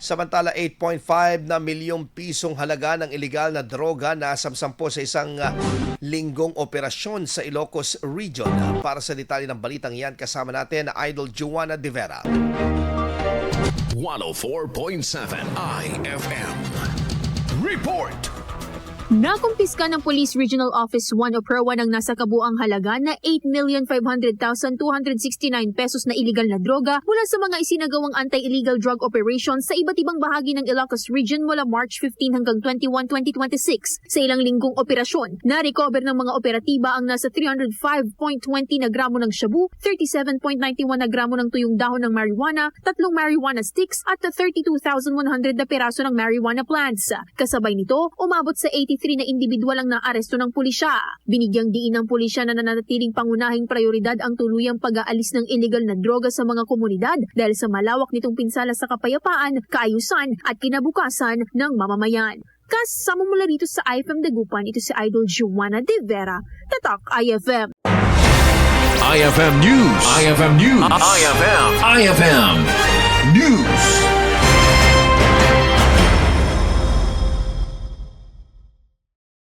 Samantala, 8.5 na milyong pisong halaga ng ilegal na droga na samsampo sa isang linggong operasyon sa Ilocos Region. Para sa detalye ng balitang yan, kasama natin Idol Joanna De Vera. 104.7 IFM Report. Nakumpiska ng Police Regional Office 1 o PROA ng nasa kabuang halaga na 8,500,269 pesos na iligal na droga mula sa mga isinagawang anti-illegal drug operations sa iba't ibang bahagi ng Ilocos Region mula March 15 hanggang 21, 2026. Sa ilang linggong operasyon, na-recover ng mga operatiba ang nasa 305.20 na gramo ng shabu, 37.91 na gramo ng tuyong dahon ng marijuana, 3 marijuana sticks at 32,100 na peraso ng marijuana plants. Kasabay nito, umabot sa 83 na individual ang naaresto ng pulisya. Binigyang diin ng pulisya na nananatiling pangunahing prioridad ang tuluyang pag-aalis ng illegal na droga sa mga komunidad dahil sa malawak nitong pinsala sa kapayapaan, kaayusan at kinabukasan ng mamamayan. Kasama mula rito sa IFM Dagupan, ito si Idol Joanna De Vera, Tatak IFM. IFM News. IFM News. IFM News.